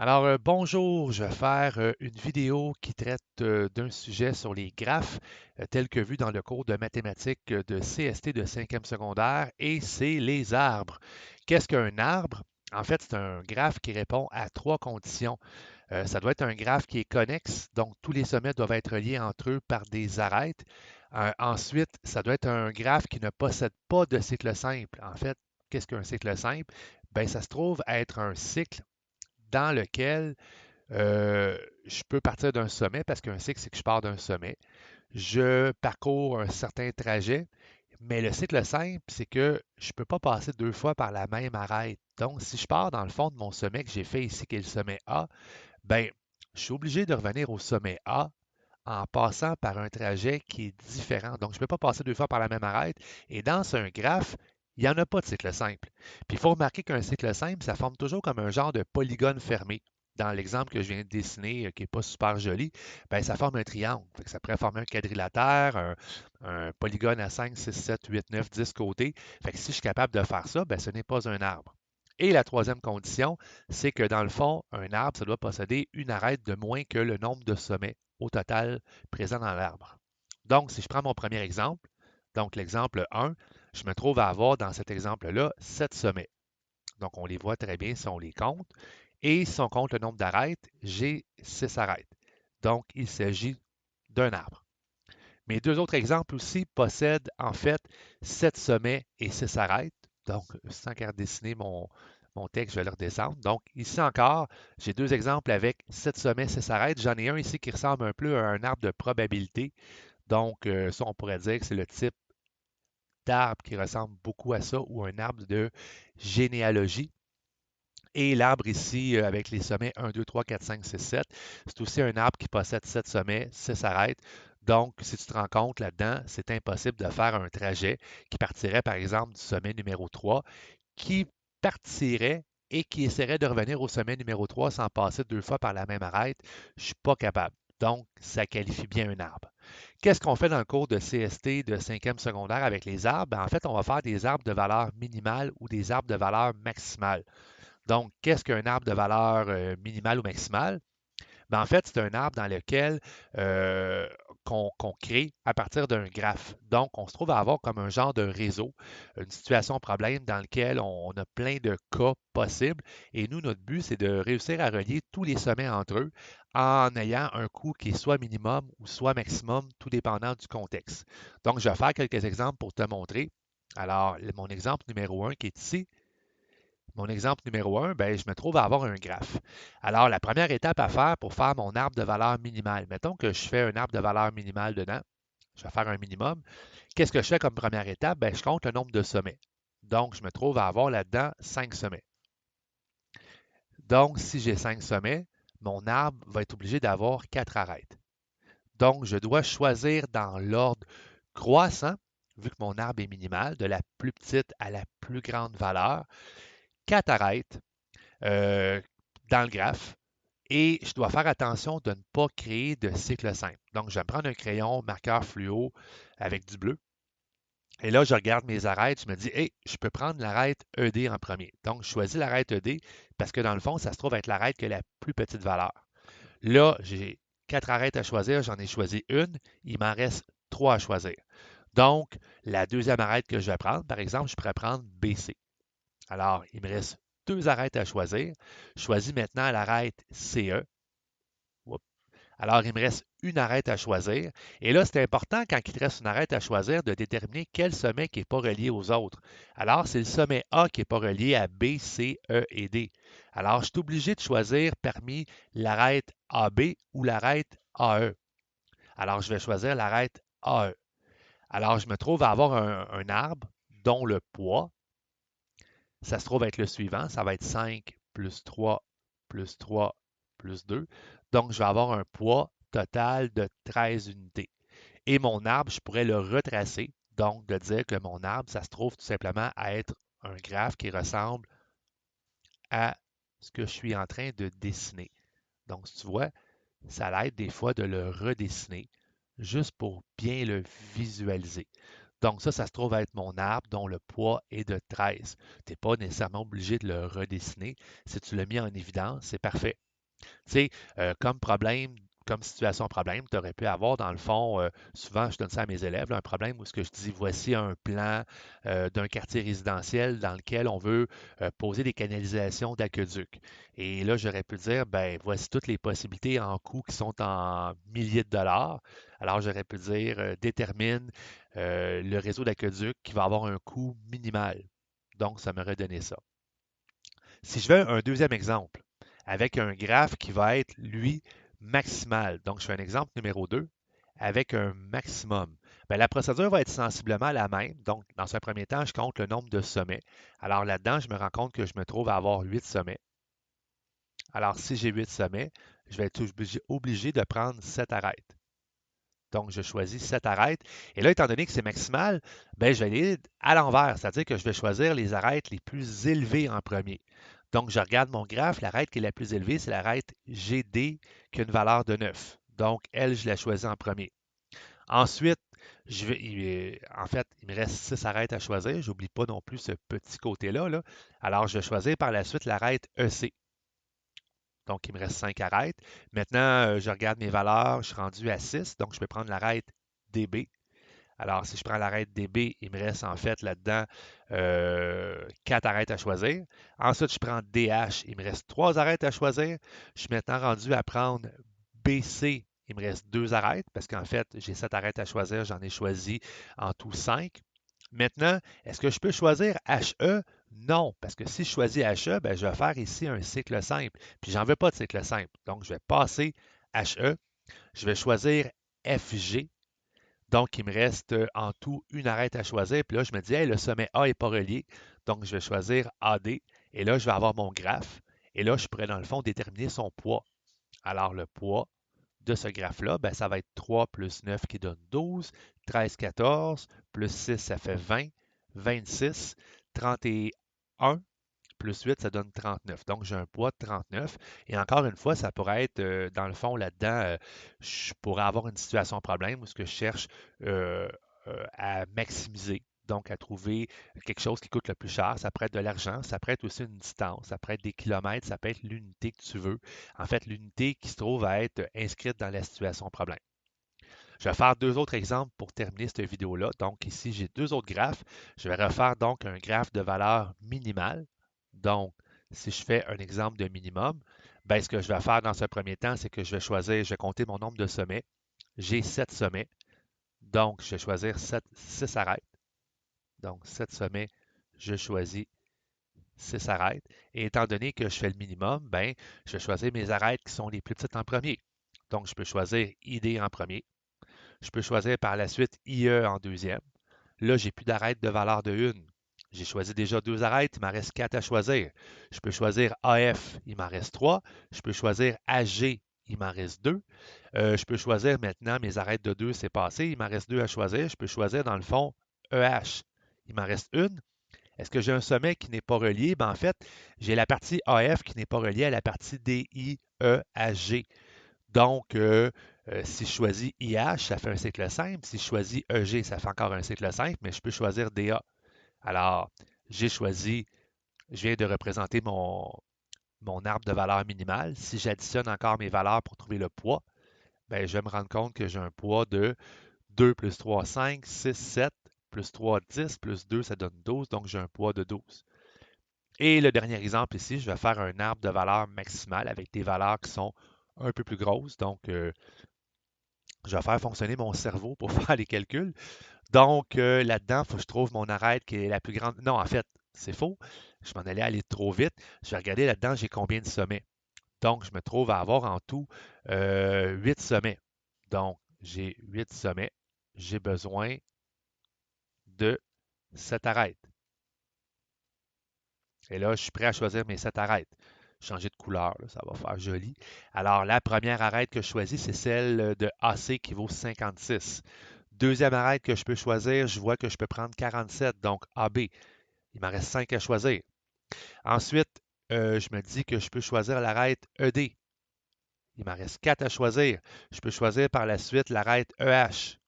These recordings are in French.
Bonjour, je vais faire une vidéo qui traite d'un sujet sur les graphes tel que vu dans le cours de mathématiques de CST de 5e secondaire et c'est les arbres. Qu'est-ce qu'un arbre? En fait, c'est un graphe qui répond à trois conditions. Ça doit être un graphe qui est connexe, donc tous les sommets doivent être liés entre eux par des arêtes. Ensuite, ça doit être un graphe qui ne possède pas de cycle simple. En fait, qu'est-ce qu'un cycle simple? Ben, ça se trouve être un cycle dans lequel je peux partir d'un sommet parce qu'un cycle, c'est que je pars d'un sommet. Je parcours un certain trajet, mais le cycle simple, c'est que je ne peux pas passer deux fois par la même arête. Donc, si je pars dans le fond de mon sommet que j'ai fait ici, qui est le sommet A, ben, je suis obligé de revenir au sommet A en passant par un trajet qui est différent. Donc, je ne peux pas passer deux fois par la même arête. Et dans un graphe, il n'y en a pas de cycle simple. Puis il faut remarquer qu'un cycle simple, ça forme toujours comme un genre de polygone fermé. Dans l'exemple que je viens de dessiner, qui n'est pas super joli, ben, ça forme un triangle. Fait que ça pourrait former un quadrilatère, un polygone à 5, 6, 7, 8, 9, 10 côtés. Fait que si je suis capable de faire ça, ben, ce n'est pas un arbre. Et la troisième condition, c'est que dans le fond, un arbre, ça doit posséder une arête de moins que le nombre de sommets au total présent dans l'arbre. Donc, si je prends mon premier exemple, donc l'exemple 1, je me trouve à avoir dans cet exemple-là 7 sommets. Donc, on les voit très bien si on les compte. Et si on compte le nombre d'arêtes, j'ai 6 arêtes. Donc, il s'agit d'un arbre. Mes deux autres exemples aussi possèdent en fait 7 sommets et 6 arêtes. Donc, sans qu'à redessiner mon texte, je vais le redescendre. Donc, ici encore, j'ai deux exemples avec 7 sommets, 6 arêtes. J'en ai un ici qui ressemble un peu à un arbre de probabilité. Donc, ça, on pourrait dire que c'est le type d'arbre qui ressemble beaucoup à ça ou un arbre de généalogie. Et l'arbre ici, avec les sommets 1, 2, 3, 4, 5, 6, 7, c'est aussi un arbre qui possède 7 sommets, 6 arêtes. Donc, si tu te rends compte là-dedans, c'est impossible de faire un trajet qui partirait, par exemple, du sommet numéro 3, qui partirait et qui essaierait de revenir au sommet numéro 3 sans passer deux fois par la même arête. Je ne suis pas capable. Donc, ça qualifie bien un arbre. Qu'est-ce qu'on fait dans le cours de CST de 5e secondaire avec les arbres? Ben, en fait, on va faire des arbres de valeur minimale ou des arbres de valeur maximale. Donc, qu'est-ce qu'un arbre de valeur minimale ou maximale? Ben, en fait, c'est un arbre dans lequel qu'on crée à partir d'un graphe. Donc, on se trouve à avoir comme un genre de réseau, une situation problème dans lequel on a plein de cas possibles. Et nous, notre but, c'est de réussir à relier tous les sommets entre eux en ayant un coût qui est soit minimum ou soit maximum, tout dépendant du contexte. Donc, je vais faire quelques exemples pour te montrer. Alors, mon exemple numéro un qui est ici, mon exemple numéro un, ben, je me trouve à avoir un graphe. Alors, la première étape à faire pour faire mon arbre de valeur minimale, mettons que je fais un arbre de valeur minimale dedans, je vais faire un minimum. Qu'est-ce que je fais comme première étape? Ben, je compte le nombre de sommets. Donc, je me trouve à avoir là-dedans 5 sommets. Donc, si j'ai 5 sommets, mon arbre va être obligé d'avoir 4 arêtes. Donc, je dois choisir dans l'ordre croissant, vu que mon arbre est minimal, de la plus petite à la plus grande valeur, 4 arêtes euh, dans le graphe. Et je dois faire attention de ne pas créer de cycle simple. Donc, je vais prendre un crayon marqueur fluo avec du bleu. Et là, je regarde mes arêtes. Je me dis, hey, je peux prendre l'arête ED en premier. Donc, je choisis l'arête ED parce que dans le fond, ça se trouve être l'arête qui a la plus petite valeur. Là, j'ai quatre arêtes à choisir. J'en ai choisi une. Il m'en reste trois à choisir. Donc, la deuxième arête que je vais prendre, par exemple, je pourrais prendre BC. Alors, il me reste deux arêtes à choisir. Je choisis maintenant l'arête CE. Oups. Alors, il me reste une arête à choisir. Et là, c'est important, quand il te reste une arête à choisir, de déterminer quel sommet qui n'est pas relié aux autres. Alors, c'est le sommet A qui n'est pas relié à B, C, E et D. Alors, je suis obligé de choisir parmi l'arête AB ou l'arête AE. Alors, je vais choisir l'arête AE. Alors, je me trouve à avoir un arbre dont le poids, ça se trouve être le suivant. Ça va être 5 plus 3 plus 3 plus 2. Donc, je vais avoir un poids total de 13 unités. Et mon arbre, je pourrais le retracer. Donc, de dire que mon arbre, ça se trouve tout simplement à être un graphe qui ressemble à ce que je suis en train de dessiner. Donc, si tu vois, ça l'aide des fois de le redessiner juste pour bien le visualiser. Donc ça se trouve être mon arbre dont le poids est de 13. Tu n'es pas nécessairement obligé de le redessiner. Si tu l'as mis en évidence, c'est parfait. Tu sais, comme problème, comme situation problème, tu aurais pu avoir, dans le fond, souvent, je donne ça à mes élèves, là, un problème où ce que je dis, voici un plan d'un quartier résidentiel dans lequel on veut poser des canalisations d'aqueduc. Et là, j'aurais pu dire, ben, voici toutes les possibilités en coûts qui sont en milliers de dollars. Alors, j'aurais pu dire, détermine le réseau d'aqueduc qui va avoir un coût minimal. Donc, ça m'aurait donné ça. Si je veux un deuxième exemple, avec un graphe qui va être, lui, maximal. Donc, je fais un exemple numéro 2 avec un maximum. Bien, la procédure va être sensiblement la même. Donc, dans un premier temps, je compte le nombre de sommets. Alors là-dedans, je me rends compte que je me trouve à avoir 8 sommets. Alors, si j'ai 8 sommets, je vais être obligé de prendre 7 arêtes. Donc, je choisis 7 arêtes. Et là, étant donné que c'est maximal, ben, je vais aller à l'envers, c'est-à-dire que je vais choisir les arêtes les plus élevées en premier. Donc, je regarde mon graphe, l'arête qui est la plus élevée, c'est l'arête GD qui a une valeur de 9. Donc, elle, je la choisis en premier. Ensuite, en fait, il me reste 6 arêtes à choisir. Je n'oublie pas non plus ce petit côté-là, là. Alors, je vais choisir par la suite l'arête EC. Donc, il me reste 5 arêtes. Maintenant, je regarde mes valeurs. Je suis rendu à 6. Donc, je vais prendre l'arête DB. Alors, si je prends l'arête DB, il me reste en fait là-dedans 4 arêtes à choisir. Ensuite, je prends DH, il me reste 3 arêtes à choisir. Je suis maintenant rendu à prendre BC, il me reste 2 arêtes parce qu'en fait, j'ai 7 arêtes à choisir, j'en ai choisi en tout 5. Maintenant, est-ce que je peux choisir HE? Non, parce que si je choisis HE, ben, je vais faire ici un cycle simple. Puis j'en veux pas de cycle simple. Donc, je vais passer HE. Je vais choisir FG. Donc, il me reste en tout une arête à choisir. Puis là, je me dis, hey, le sommet A n'est pas relié. Donc, je vais choisir AD. Et là, je vais avoir mon graphe. Et là, je pourrais, dans le fond, déterminer son poids. Alors, le poids de ce graphe-là, ben, ça va être 3 plus 9 qui donne 12, 13, 14, plus 6, ça fait 20, 26, 31, plus 8, ça donne 39. Donc, j'ai un poids de 39. Et encore une fois, ça pourrait être, dans le fond, là-dedans, je pourrais avoir une situation problème où ce que je cherche euh, à maximiser. Donc, à trouver quelque chose qui coûte le plus cher. Ça pourrait être de l'argent, ça pourrait être aussi une distance, ça pourrait être des kilomètres, ça peut être l'unité que tu veux. En fait, l'unité qui se trouve à être inscrite dans la situation problème. Je vais faire deux autres exemples pour terminer cette vidéo-là. Donc, ici, j'ai deux autres graphes. Je vais refaire donc un graphe de valeur minimale. Donc, si je fais un exemple de minimum, ben, ce que je vais faire dans ce premier temps, c'est que je vais choisir, je vais compter mon nombre de sommets. J'ai 7 sommets. Donc, je vais choisir 6 arêtes. Donc, 7 sommets, je choisis 6 arêtes. Et étant donné que je fais le minimum, ben, je vais choisir mes arêtes qui sont les plus petites en premier. Donc, je peux choisir ID en premier. Je peux choisir par la suite IE en deuxième. Là, j'ai plus d'arêtes de valeur de 1. J'ai choisi déjà 2 arêtes, il m'en reste 4 à choisir. Je peux choisir AF, il m'en reste 3. Je peux choisir AG, il m'en reste 2. Je peux choisir maintenant mes arêtes de 2, c'est passé. Il m'en reste 2 à choisir. Je peux choisir dans le fond EH. Il m'en reste une. Est-ce que j'ai un sommet qui n'est pas relié? Ben, en fait, j'ai la partie AF qui n'est pas reliée à la partie DIEAG. Donc, si je choisis IH, ça fait un cycle simple. Si je choisis EG, ça fait encore un cycle simple, mais je peux choisir DA. Alors, j'ai choisi, je viens de représenter mon arbre de valeur minimale. Si j'additionne encore mes valeurs pour trouver le poids, ben, je vais me rendre compte que j'ai un poids de 2 plus 3, 5, 6, 7, plus 3, 10, plus 2, ça donne 12, donc j'ai un poids de 12. Et le dernier exemple ici, je vais faire un arbre de valeur maximale avec des valeurs qui sont un peu plus grosses. Donc, je vais faire fonctionner mon cerveau pour faire les calculs. Donc, là-dedans, il faut que je trouve mon arête qui est la plus grande. Non, en fait, c'est faux. Je m'en allais aller trop vite. Je vais regarder là-dedans, j'ai combien de sommets. Donc, je me trouve à avoir en tout 8 sommets. Donc, j'ai 8 sommets. J'ai besoin de 7 arêtes. Et là, je suis prêt à choisir mes 7 arêtes. Changer de couleur, là, ça va faire joli. Alors, la première arête que je choisis, c'est celle de AC qui vaut 56. Deuxième arête que je peux choisir, je vois que je peux prendre 47, donc AB. Il m'en reste 5 à choisir. Ensuite, je me dis que je peux choisir l'arête ED. Il m'en reste 4 à choisir. Je peux choisir par la suite l'arête EH.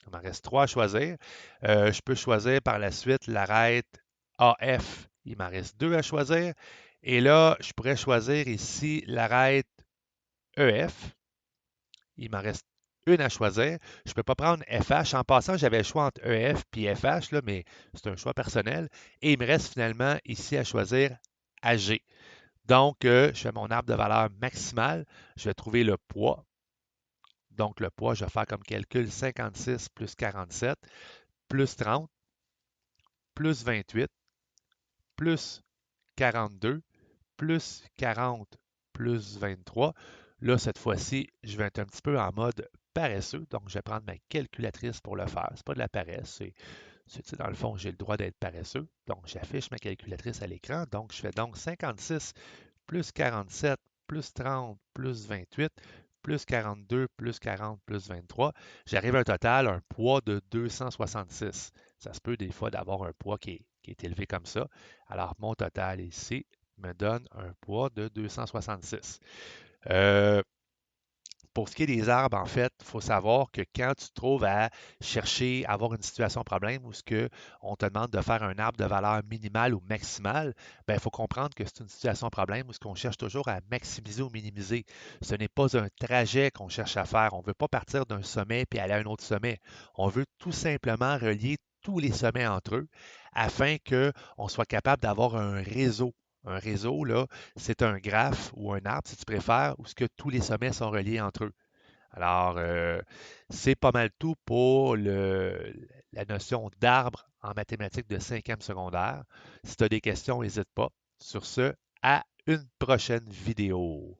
Il m'en reste 3 à choisir. Je peux choisir par la suite l'arête AF. Il m'en reste 2 à choisir. Et là, je pourrais choisir ici l'arête EF. Il m'en reste une à choisir. Je ne peux pas prendre FH. En passant, j'avais le choix entre EF et FH, là, mais c'est un choix personnel. Et il me reste finalement ici à choisir AG. Donc, je fais mon arbre de valeur maximale. Je vais trouver le poids. Donc, le poids, je vais faire comme calcul 56 plus 47 plus 30 plus 28 plus 42 plus 40 plus 23. Là, cette fois-ci, je vais être un petit peu en mode paresseux. Donc, je vais prendre ma calculatrice pour le faire. C'est pas de la paresse. Dans le fond, j'ai le droit d'être paresseux. Donc, j'affiche ma calculatrice à l'écran. Donc, je fais donc 56 plus 47 plus 30 plus 28 plus 42 plus 40 plus 23. J'arrive à un total, un poids de 266. Ça se peut des fois d'avoir un poids qui est élevé comme ça. Alors, mon total ici me donne un poids de 266. Euh, pour ce qui est des arbres, en fait, il faut savoir que quand tu te trouves à chercher, à avoir une situation problème où ce que on te demande de faire un arbre de valeur minimale ou maximale, ben, il faut comprendre que c'est une situation problème où ce qu'on cherche toujours à maximiser ou minimiser. Ce n'est pas un trajet qu'on cherche à faire. On ne veut pas partir d'un sommet puis aller à un autre sommet. On veut tout simplement relier tous les sommets entre eux afin qu'on soit capable d'avoir un réseau. Un réseau, là, c'est un graphe ou un arbre, si tu préfères, où ce que tous les sommets sont reliés entre eux. Alors, c'est pas mal tout pour la notion d'arbre en mathématiques de cinquième secondaire. Si tu as des questions, n'hésite pas. Sur ce, à une prochaine vidéo.